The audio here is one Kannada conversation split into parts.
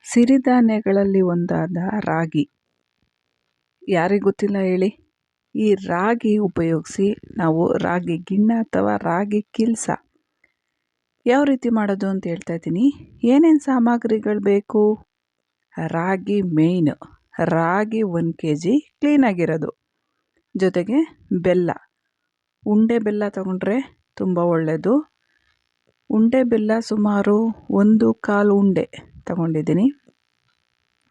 ಸಿರಿಧಾನ್ಯಗಳಲ್ಲಿ ಒಂದಾದ ರಾಗಿ ಯಾರಿಗೆ ಗೊತ್ತಿಲ್ಲ ಹೇಳಿ. ಈ ರಾಗಿ ಉಪಯೋಗಿಸಿ ನಾವು ರಾಗಿ ಗಿಣ್ಣ ಅಥವಾ ರಾಗಿ ಕಿಲ್ಸ ಯಾವ ರೀತಿ ಮಾಡೋದು ಅಂತ ಹೇಳ್ತಾ ಇದ್ದೀನಿ. ಏನೇನು ಸಾಮಗ್ರಿಗಳು ಬೇಕು? ರಾಗಿ ಮೇಯ್ನ್. ರಾಗಿ 1 kg ಕ್ಲೀನಾಗಿರೋದು, ಜೊತೆಗೆ ಬೆಲ್ಲ. ಉಂಡೆ ಬೆಲ್ಲ ತಗೊಂಡ್ರೆ ತುಂಬ ಒಳ್ಳೆಯದು. ಉಂಡೆ ಬೆಲ್ಲ ಸುಮಾರು 1/4 ಉಂಡೆ ತಗೊಂಡಿದ್ದೀನಿ.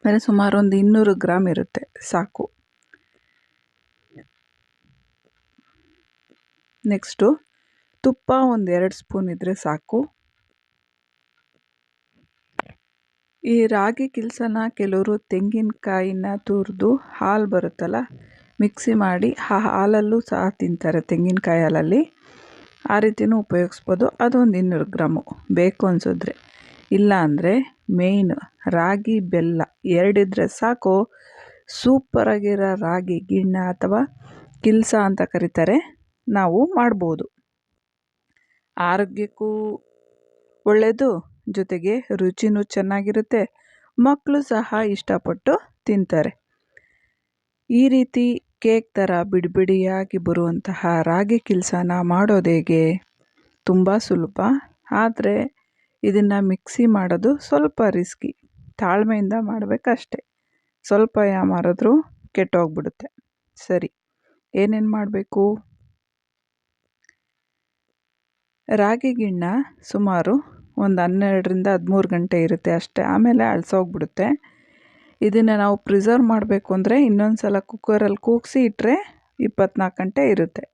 ಅಂದರೆ ಸುಮಾರು ಒಂದು 200 ಗ್ರಾಮ್ ಇರುತ್ತೆ, ಸಾಕು. ನೆಕ್ಸ್ಟು ತುಪ್ಪ ಒಂದು 2 ಸ್ಪೂನ್ ಇದ್ದರೆ ಸಾಕು. ಈ ರಾಗಿ ಕಿಲ್ಸನ ಕೆಲವರು ತೆಂಗಿನಕಾಯಿನ ತುರಿದು ಹಾಲು ಬರುತ್ತಲ್ಲ, ಮಿಕ್ಸಿ ಮಾಡಿ ಆ ಹಾಲಲ್ಲೂ ಸಹ ತಿಂತಾರೆ, ತೆಂಗಿನಕಾಯಿ ಹಾಲಲ್ಲಿ. ಆ ರೀತಿಯೂ ಉಪಯೋಗಿಸ್ಬೋದು. ಅದೊಂದು 200 ಗ್ರಾಮು ಬೇಕು ಅನಿಸಿದ್ರೆ. ಇಲ್ಲ ಅಂದರೆ ಮೇಯ್ನ್ ರಾಗಿ ಬೆಲ್ಲ 2 ಇದ್ದರೆ ಸಾಕು. ಸೂಪರಾಗಿರೋ ರಾಗಿ ಗಿಣ್ಣ ಅಥವಾ ಕಿಲ್ಸ ಅಂತ ಕರೀತಾರೆ, ನಾವು ಮಾಡ್ಬೋದು. ಆರೋಗ್ಯಕ್ಕೂ ಒಳ್ಳೆಯದು, ಜೊತೆಗೆ ರುಚಿನೂ ಚೆನ್ನಾಗಿರುತ್ತೆ. ಮಕ್ಕಳು ಸಹ ಇಷ್ಟಪಟ್ಟು ತಿಂತಾರೆ. ಈ ರೀತಿ ಕೇಕ್ ಥರ ಬಿಡಿಯಾಗಿ ಬರುವಂತಹ ರಾಗಿ ಕಿಲ್ಸನ ಮಾಡೋದು ಹೇಗೆ? ತುಂಬ ಸುಲಭ. ಆದರೆ ಇದನ್ನು ಮಿಕ್ಸಿ ಮಾಡೋದು ಸ್ವಲ್ಪ ರಿಸ್ಕಿ. ತಾಳ್ಮೆಯಿಂದ ಮಾಡಬೇಕಷ್ಟೆ. ಸ್ವಲ್ಪ ಯಾಮಾರಿದ್ರೂ ಕೆಟ್ಟೋಗ್ಬಿಡುತ್ತೆ. ಸರಿ, ಏನೇನು ಮಾಡಬೇಕು? ರಾಗಿ ಗಿಣ್ಣ ಸುಮಾರು ಒಂದು 12ರಿಂದ 13 ಗಂಟೆ ಇರುತ್ತೆ ಅಷ್ಟೇ, ಆಮೇಲೆ ಅಳಿಸೋಗ್ಬಿಡುತ್ತೆ. ಇದನ್ನು ನಾವು ಪ್ರಿಸರ್ವ್ ಮಾಡಬೇಕು ಅಂದರೆ ಇನ್ನೊಂದು ಸಲ ಕುಕ್ಕರಲ್ಲಿ ಕೂಗಿಸಿ ಇಟ್ಟರೆ 24 ಗಂಟೆ ಇರುತ್ತೆ.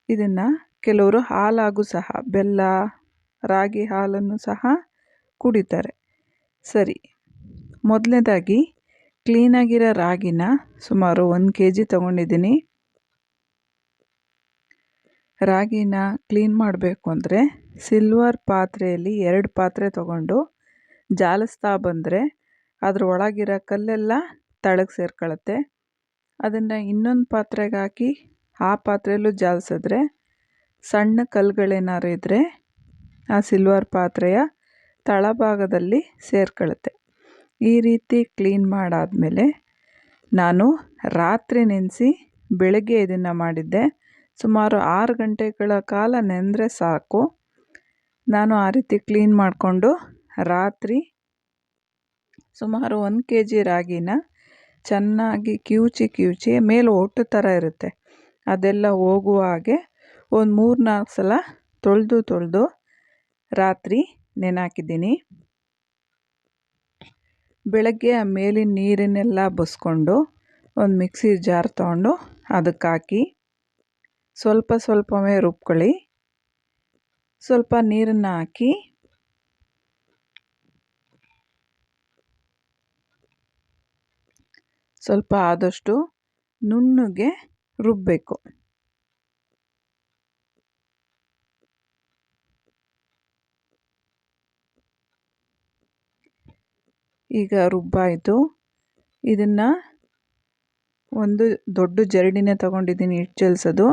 ಇದನ್ನು ಕೆಲವರು ಹಾಲಾಗೂ ಸಹ, ಬೆಲ್ಲ ರಾಗಿ ಹಾಲನ್ನು ಸಹ ಕುಡಿತಾರೆ. ಸರಿ, ಮೊದಲನೇದಾಗಿ ಕ್ಲೀನಾಗಿರೋ ರಾಗಿನ ಸುಮಾರು 1 kg ತೊಗೊಂಡಿದ್ದೀನಿ. ರಾಗಿನ ಕ್ಲೀನ್ ಮಾಡಬೇಕು ಅಂದರೆ ಸಿಲ್ವರ್ ಪಾತ್ರೆಯಲ್ಲಿ 2 ಪಾತ್ರೆ ತೊಗೊಂಡು ಜಾಲಿಸ್ತಾ ಬಂದರೆ ಅದ್ರ ಒಳಗಿರೋ ಕಲ್ಲೆಲ್ಲ ತಳಗೆ ಸೇರ್ಕೊಳ್ಳುತ್ತೆ. ಅದನ್ನು ಇನ್ನೊಂದು ಪಾತ್ರೆಗೆ ಹಾಕಿ ಆ ಪಾತ್ರೆಯಲ್ಲೂ ಜಾಲಿಸಿದ್ರೆ ಸಣ್ಣ ಕಲ್ಲುಗಳೇನಾದ್ರು ಇದ್ದರೆ ಆ ಸಿಲ್ವರ್ ಪಾತ್ರೆಯ ತಳಭಾಗದಲ್ಲಿ ಸೇರ್ಕೊಳ್ಳುತ್ತೆ. ಈ ರೀತಿ ಕ್ಲೀನ್ ಮಾಡಾದಮೇಲೆ ನಾನು ರಾತ್ರಿ ನೆನೆಸಿ ಬೆಳಗ್ಗೆ ಇದನ್ನು ಮಾಡಿದ್ದೆ. ಸುಮಾರು 6 ಗಂಟೆಗಳ ಕಾಲ ನೆನೆದ್ರೆ ಸಾಕು. ನಾನು ಆ ರೀತಿ ಕ್ಲೀನ್ ಮಾಡಿಕೊಂಡು ರಾತ್ರಿ ಸುಮಾರು 1 kg ರಾಗಿನ ಚೆನ್ನಾಗಿ ಕಿವುಚಿ ಮೇಲೆ ಹೊಟ್ಟು ಥರ ಇರುತ್ತೆ, ಅದೆಲ್ಲ ಹೋಗುವ ಹಾಗೆ ಒಂದು 3-4 ಸಲ ತೊಳೆದು ರಾತ್ರಿ ನೆನೆಹಾಕಿದ್ದೀನಿ. ಬೆಳಗ್ಗೆ ಆ ಮೇಲಿನ ನೀರನ್ನೆಲ್ಲ ಬಸ್ಕೊಂಡು ಒಂದು ಮಿಕ್ಸಿ ಜಾರ್ ತೊಗೊಂಡು ಅದಕ್ಕೆ ಹಾಕಿ ಸ್ವಲ್ಪವೇ ರುಬ್ಕೊಳ್ಳಿ. ಸ್ವಲ್ಪ ನೀರನ್ನು ಹಾಕಿ ಸ್ವಲ್ಪ ಆದಷ್ಟು ನುಣ್ಣಗೆ ರುಬ್ಬಬೇಕು. ಈಗ ರುಬ್ಬಾಯಿತು. ಇದನ್ನು ಒಂದು ದೊಡ್ಡ ಜರಡಿನೇ ತೊಗೊಂಡಿದ್ದೀನಿ ಹಿಟ್ಟು ಚೆಲ್ಸೋದು.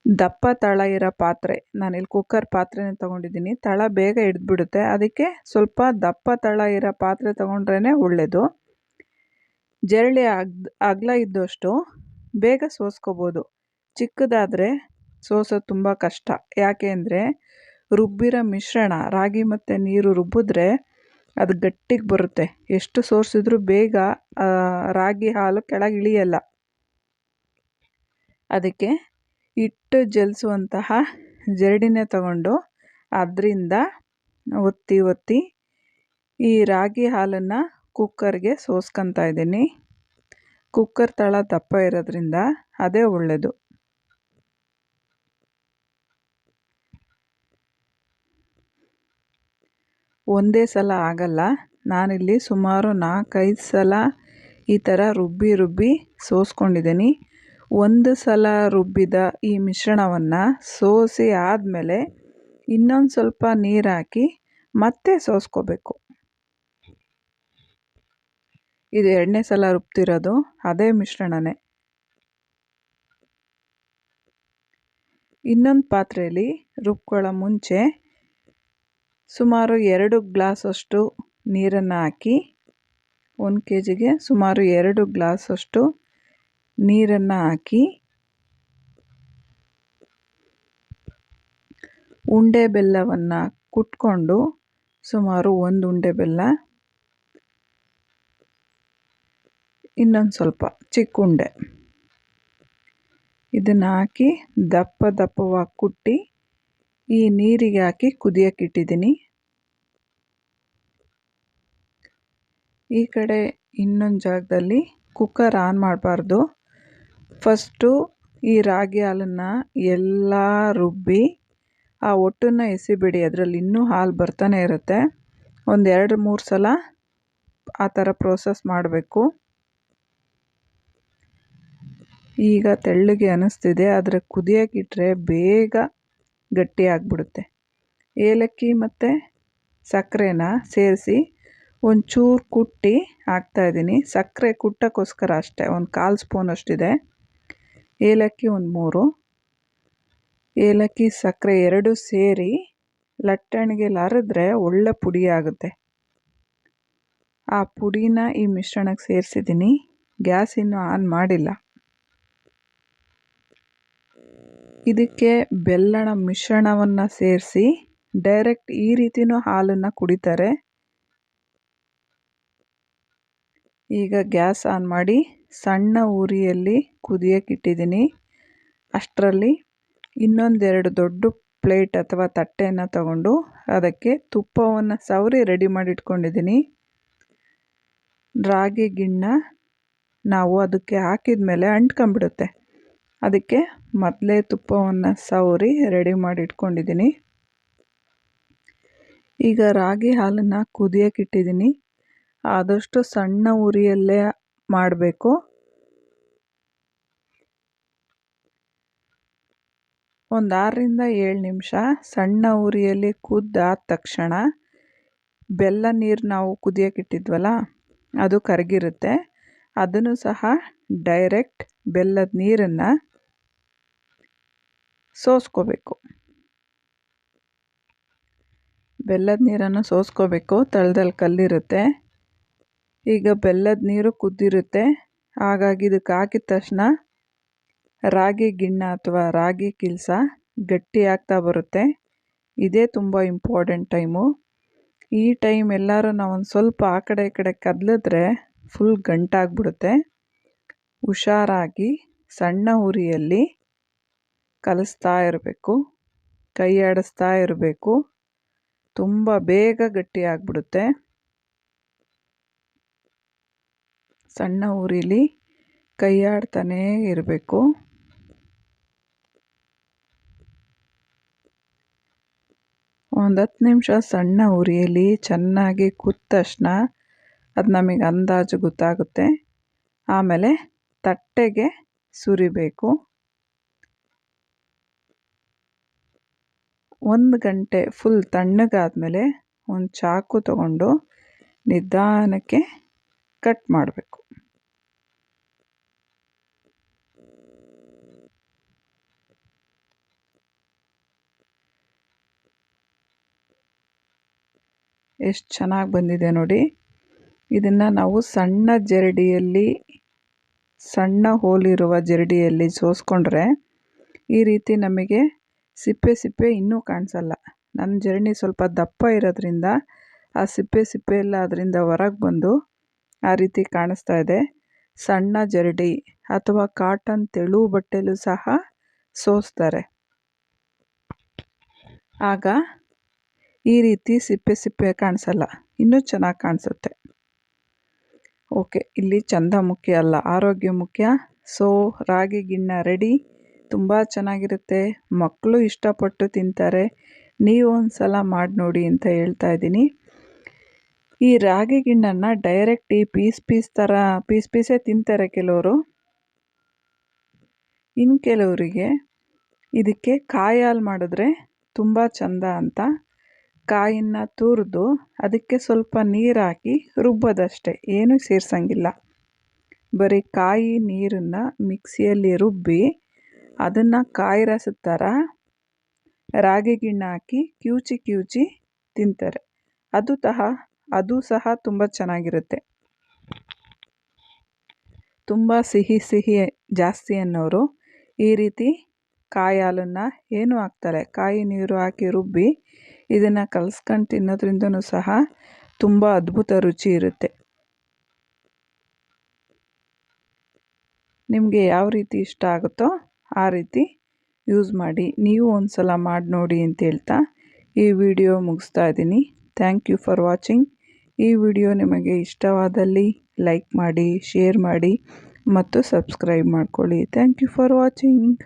ದಪ್ಪ ತಳ ಇರೋ ಪಾತ್ರೆ, ನಾನಿಲ್ಲಿ ಕುಕ್ಕರ್ ಪಾತ್ರೆನೇ ತೊಗೊಂಡಿದ್ದೀನಿ. ತಳ ಬೇಗ ಹಿಡಿದ್ಬಿಡುತ್ತೆ, ಅದಕ್ಕೆ ಸ್ವಲ್ಪ ದಪ್ಪ ತಳ ಇರೋ ಪಾತ್ರೆ ತೊಗೊಂಡ್ರೇ ಒಳ್ಳೆಯದು. ಜರಡಿ ಅಗಲ ಇದ್ದಷ್ಟು ಬೇಗ ಸೋಸ್ಕೋಬೋದು. ಚಿಕ್ಕದಾದರೆ ಸೋಸೋದು ತುಂಬ ಕಷ್ಟ. ಯಾಕೆ ಅಂದರೆ ರುಬ್ಬಿರೋ ಮಿಶ್ರಣ ರಾಗಿ ಮತ್ತು ನೀರು ರುಬ್ಬಿದ್ರೆ ಅದು ಗಟ್ಟಿಗೆ ಬರುತ್ತೆ. ಎಷ್ಟು ಸೋಸಿದ್ರೂ ಬೇಗ ರಾಗಿ ಹಾಲು ಕೆಳಗೆ ಇಳಿಯಲ್ಲ. ಅದಕ್ಕೆ ಹಿಟ್ಟು ಜಲಿಸುವಂತಹ ಜರಡಿನೇ ತಗೊಂಡು ಅದರಿಂದ ಒತ್ತಿ ಈ ರಾಗಿ ಹಾಲನ್ನು ಕುಕ್ಕರ್ಗೆ ಸೋಸ್ಕೊತಾ ಇದ್ದೀನಿ. ಕುಕ್ಕರ್ ತಳ ದಪ್ಪ ಇರೋದ್ರಿಂದ ಅದೇ ಒಳ್ಳೆಯದು. ಒಂದೇ ಸಲ ಆಗಲ್ಲ, ನಾನಿಲ್ಲಿ ಸುಮಾರು 4-5 ಸಲ ಈ ಥರ ರುಬ್ಬಿ ಸೋಸ್ಕೊಂಡಿದ್ದೀನಿ. ಒಂದು ಸಲ ರುಬ್ಬಿದ ಈ ಮಿಶ್ರಣವನ್ನು ಸೋಸಿ ಆದಮೇಲೆ ಇನ್ನೊಂದು ಸ್ವಲ್ಪ ನೀರು ಹಾಕಿ ಮತ್ತೆ ಸೋಸ್ಕೋಬೇಕು. ಇದು 2ನೇ ಸಲ ರುಬ್ತಿರೋದು, ಅದೇ ಮಿಶ್ರಣನೇ. ಇನ್ನೊಂದು ಪಾತ್ರೆಯಲ್ಲಿ ರುಬ್ಕೊಳ್ಳೋ ಮುಂಚೆ ಸುಮಾರು 2 ಗ್ಲಾಸಷ್ಟು ನೀರನ್ನು ಹಾಕಿ 1 ಕೆ ಜಿಗೆ ಸುಮಾರು 2 ಗ್ಲಾಸಷ್ಟು ನೀರನ್ನು ಹಾಕಿ ಉಂಡೆ ಬೆಲ್ಲವನ್ನು ಕುಟ್ಕೊಂಡು ಸುಮಾರು 1 ಉಂಡೆ ಬೆಲ್ಲ, ಇನ್ನೊಂದು ಸ್ವಲ್ಪ ಚಿಕ್ಕ ಉಂಡೆ, ಇದನ್ನು ಹಾಕಿ ದಪ್ಪವಾಗಿ ಕುಟ್ಟಿ ಈ ನೀರಿಗೆ ಹಾಕಿ ಕುದಿಯೋಕೆ ಇಟ್ಟಿದ್ದೀನಿ. ಈ ಕಡೆ ಇನ್ನೊಂದು ಜಾಗದಲ್ಲಿ ಕುಕ್ಕರ್ ಆನ್ ಮಾಡಬಾರ್ದು. ಫಸ್ಟು ಈ ರಾಗಿ ಹಾಲನ್ನು ಎಲ್ಲ ರುಬ್ಬಿ ಆ ಒಟ್ಟನ್ನು ಎಸಿಬಿಡಿ, ಅದರಲ್ಲಿ ಇನ್ನೂ ಹಾಲು ಬರ್ತಾನೆ ಇರುತ್ತೆ. ಒಂದು 2-3 ಸಲ ಆ ಥರ ಪ್ರೋಸೆಸ್ ಮಾಡಬೇಕು. ಈಗ ತೆಳ್ಳಗೆ ಅನ್ನಿಸ್ತಿದೆ, ಆದರೆ ಕುದಿಯೋಕ್ಕಿಟ್ರೆ ಬೇಗ ಗಟ್ಟಿ ಆಗಿಬಿಡುತ್ತೆ. ಏಲಕ್ಕಿ ಮತ್ತು ಸಕ್ಕರೆನ ಸೇರಿಸಿ ಒಂಚೂರು ಕುಟ್ಟಿ ಹಾಕ್ತಾಯಿದ್ದೀನಿ. ಸಕ್ಕರೆ ಕುಟ್ಟೋಕ್ಕೋಸ್ಕರ ಅಷ್ಟೇ, ಒಂದು 1/4 ಸ್ಪೂನ್ ಅಷ್ಟಿದೆ. ಏಲಕ್ಕಿ ಒಂದು 3, ಏಲಕ್ಕಿ ಸಕ್ಕರೆ 2 ಸೇರಿ ಲಟ್ಟಣಿಗೆ ಅರೆದ್ರೆ ಒಳ್ಳೆ ಪುಡಿ ಆಗುತ್ತೆ. ಆ ಪುಡಿನ ಈ ಮಿಶ್ರಣಕ್ಕೆ ಸೇರಿಸಿದ್ದೀನಿ. ಗ್ಯಾಸ್ ಇನ್ನೂ ಆನ್ ಮಾಡಿಲ್ಲ. ಇದಕ್ಕೆ ಬೆಲ್ಲದ ಮಿಶ್ರಣವನ್ನು ಸೇರಿಸಿ ಡೈರೆಕ್ಟ್ ಈ ರೀತಿಯೂ ಹಾಲನ್ನು ಕುಡಿತಾರೆ. ಈಗ ಗ್ಯಾಸ್ ಆನ್ ಮಾಡಿ ಸಣ್ಣ ಉರಿಯಲ್ಲಿ ಕುದಿಯೋಕೆ ಇಟ್ಟಿದ್ದೀನಿ. ಅಷ್ಟರಲ್ಲಿ ಇನ್ನೊಂದೆರಡು ದೊಡ್ಡ ಪ್ಲೇಟ್ ಅಥವಾ ತಟ್ಟೆಯನ್ನು ತಗೊಂಡು ಅದಕ್ಕೆ ತುಪ್ಪವನ್ನು ಸವರಿ ರೆಡಿ ಮಾಡಿ ಇಟ್ಕೊಂಡಿದ್ದೀನಿ. ರಾಗಿ ಗಿಣ್ಣ ನಾವು ಅದಕ್ಕೆ ಹಾಕಿದ ಮೇಲೆ ಅಂಟ್ಕೊಂಡ್ಬಿಡುತ್ತೆ, ಅದಕ್ಕೆ ಮೊದಲೇ ತುಪ್ಪವನ್ನು ಸವರಿ ರೆಡಿ ಮಾಡಿ ಇಟ್ಕೊಂಡಿದ್ದೀನಿ. ಈಗ ರಾಗಿ ಹಾಲನ್ನು ಕುದಿಯೋಕೆ ಇಟ್ಟಿದ್ದೀನಿ. ಆದಷ್ಟು ಸಣ್ಣ ಉರಿಯಲ್ಲೇ ಮಾಡಬೇಕು. ಒಂದು 6-7 ನಿಮಿಷ ಸಣ್ಣ ಉರಿಯಲ್ಲಿ ಕುದ್ದಾದ ತಕ್ಷಣ ಬೆಲ್ಲ ನೀರು ನಾವು ಕುದಿಯೋಕೆ ಇಟ್ಟಿದ್ವಲ್ಲ ಅದು ಕರಗಿರುತ್ತೆ. ಅದನ್ನು ಸಹ ಡೈರೆಕ್ಟ್ ಬೆಲ್ಲದ ನೀರನ್ನು ಸೋಸ್ಕೋಬೇಕು. ಬೆಲ್ಲದ ನೀರನ್ನು ಸೋಸ್ಕೋಬೇಕು, ತಳದಲ್ಲಿ ಕಲ್ಲಿರುತ್ತೆ. ಈಗ ಬೆಲ್ಲದ ನೀರು ಕುದ್ದಿರುತ್ತೆ, ಹಾಗಾಗಿ ಇದಕ್ಕೆ ಹಾಕಿದ ತಕ್ಷಣ ರಾಗಿ ಗಿಣ್ಣ ಅಥವಾ ರಾಗಿ ಕಿಲ್ಸ ಗಟ್ಟಿ ಆಗ್ತಾ ಬರುತ್ತೆ. ಇದೇ ತುಂಬ ಇಂಪಾರ್ಟೆಂಟ್ ಟೈಮು. ಈ ಟೈಮ್ ಎಲ್ಲರೂ ನಾವು ಒಂದು ಸ್ವಲ್ಪ ಆ ಕಡೆ ಈ ಕಡೆ ಕದಲಿದ್ರೆ ಫುಲ್ ಗಂಟಾಗ್ಬಿಡುತ್ತೆ. ಹುಷಾರಾಗಿ ಸಣ್ಣ ಉರಿಯಲ್ಲಿ ಕಲಿಸ್ತಾ ಇರಬೇಕು, ಕೈ ಆಡಿಸ್ತಾ ಇರಬೇಕು. ತುಂಬ ಬೇಗ ಗಟ್ಟಿ ಆಗಿಬಿಡುತ್ತೆ. ಸಣ್ಣ ಉರಿಲಿ ಕೈ ಆಡ್ತಾನೇ ಇರಬೇಕು. ಒಂದು 10 ನಿಮಿಷ ಸಣ್ಣ ಉರಿಯಲ್ಲಿ ಚೆನ್ನಾಗಿ ಕುದ್ದ ತಕ್ಷಣ ಅದು ನಮಗೆ ಅಂದಾಜು ಗೊತ್ತಾಗುತ್ತೆ. ಆಮೇಲೆ ತಟ್ಟೆಗೆ ಸುರಿಬೇಕು. 1 ಗಂಟೆ ಫುಲ್ ತಣ್ಣಗಾದ್ಮೇಲೆ ಒಂದು ಚಾಕು ತಗೊಂಡು ನಿಧಾನಕ್ಕೆ ಕಟ್ ಮಾಡಬೇಕು. ಎಷ್ಟು ಚೆನ್ನಾಗಿ ಬಂದಿದೆ ನೋಡಿ. ಇದನ್ನು ನಾವು ಸಣ್ಣ ಜರಡಿಯಲ್ಲಿ, ಸಣ್ಣ ಹೋಲಿರುವ ಜರಡಿಯಲ್ಲಿ ಸೋಸ್ಕೊಂಡ್ರೆ ಈ ರೀತಿ ನಮಗೆ ಸಿಪ್ಪೆ ಇನ್ನೂ ಕಾಣಿಸಲ್ಲ. ನನ್ನ ಜರಡಿ ಸ್ವಲ್ಪ ದಪ್ಪ ಇರೋದ್ರಿಂದ ಆ ಸಿಪ್ಪೆ ಎಲ್ಲ ಅದರಿಂದ ಹೊರಗೆ ಬಂದು ಆ ರೀತಿ ಕಾಣಿಸ್ತಾ ಇದೆ. ಸಣ್ಣ ಜರಡಿ ಅಥವಾ ಕಾಟನ್ ತೆಳು ಬಟ್ಟೆಲೂ ಸಹ ಸೋಸ್ತಾರೆ. ಆಗ ಈ ರೀತಿ ಸಿಪ್ಪೆ ಕಾಣಿಸಲ್ಲ, ಇನ್ನೂ ಚೆನ್ನಾಗಿ ಕಾಣಿಸುತ್ತೆ. ಓಕೆ, ಇಲ್ಲಿ ಚಂದ ಮುಖ್ಯ ಅಲ್ಲ, ಆರೋಗ್ಯ ಮುಖ್ಯ. ಸೊ ರಾಗಿ ಗಿಣ್ಣ ರೆಡಿ. ತುಂಬ ಚೆನ್ನಾಗಿರುತ್ತೆ, ಮಕ್ಕಳು ಇಷ್ಟಪಟ್ಟು ತಿಂತಾರೆ. ನೀವು ಒಂದು ಸಲ ಮಾಡಿ ನೋಡಿ ಅಂತ ಹೇಳ್ತಾ ಇದ್ದೀನಿ. ಈ ರಾಗಿ ಗಿಣ್ಣನ್ನು ಡೈರೆಕ್ಟ್ ಈ ಪೀಸೇ ತಿಂತಾರೆ ಕೆಲವರು. ಇನ್ನು ಕೆಲವರಿಗೆ ಇದಕ್ಕೆ ಕಾಯಿ ಹಾಲು ಮಾಡಿದ್ರೆ ತುಂಬ ಚಂದ ಅಂತ ಕಾಯಿನ ತುರಿದು ಅದಕ್ಕೆ ಸ್ವಲ್ಪ ನೀರು ಹಾಕಿ ರುಬ್ಬೋದಷ್ಟೇ, ಏನೂ ಸೇರಿಸಂಗಿಲ್ಲ. ಬರೀ ಕಾಯಿ ನೀರನ್ನು ಮಿಕ್ಸಿಯಲ್ಲಿ ರುಬ್ಬಿ ಅದನ್ನು ಕಾಯಿ ರಸದ ಥರ ರಾಗಿ ಗಿಣ್ಣ ಹಾಕಿ ಕಿವುಚಿ ತಿಂತಾರೆ. ಅದು ಸಹ ತುಂಬ ಚೆನ್ನಾಗಿರುತ್ತೆ. ತುಂಬ ಸಿಹಿ ಜಾಸ್ತಿ ಅನ್ನೋರು ಈ ರೀತಿ ಕಾಯಿ ಹಾಲನ್ನು ಏನೂ ಹಾಕ್ತಾರೆ, ಕಾಯಿ ನೀರು ಹಾಕಿ ರುಬ್ಬಿ ಇದನ್ನು ಕಲಸ್ಕೊಂಡು ತಿನ್ನೋದ್ರಿಂದನೂ ಸಹ ತುಂಬ ಅದ್ಭುತ ರುಚಿ ಇರುತ್ತೆ. ನಿಮಗೆ ಯಾವ ರೀತಿ ಇಷ್ಟ ಆಗುತ್ತೋ ಆ ರೀತಿ ಯೂಸ್ ಮಾಡಿ. ನೀವು ಒಂದು ಸಲ ಮಾಡಿ ನೋಡಿ ಅಂತ ಹೇಳ್ತಾ ಈ ವಿಡಿಯೋ ಮುಗಿಸ್ತಾ ಇದ್ದೀನಿ. Thank you for watching. ಈ ವಿಡಿಯೋ ನಿಮಗೆ ಇಷ್ಟವಾದಲ್ಲಿ ಲೈಕ್ ಮಾಡಿ, ಶೇರ್ ಮಾಡಿ ಮತ್ತು ಸಬ್ಸ್ಕ್ರೈಬ್ ಮಾಡ್ಕೊಳ್ಳಿ. Thank you for watching.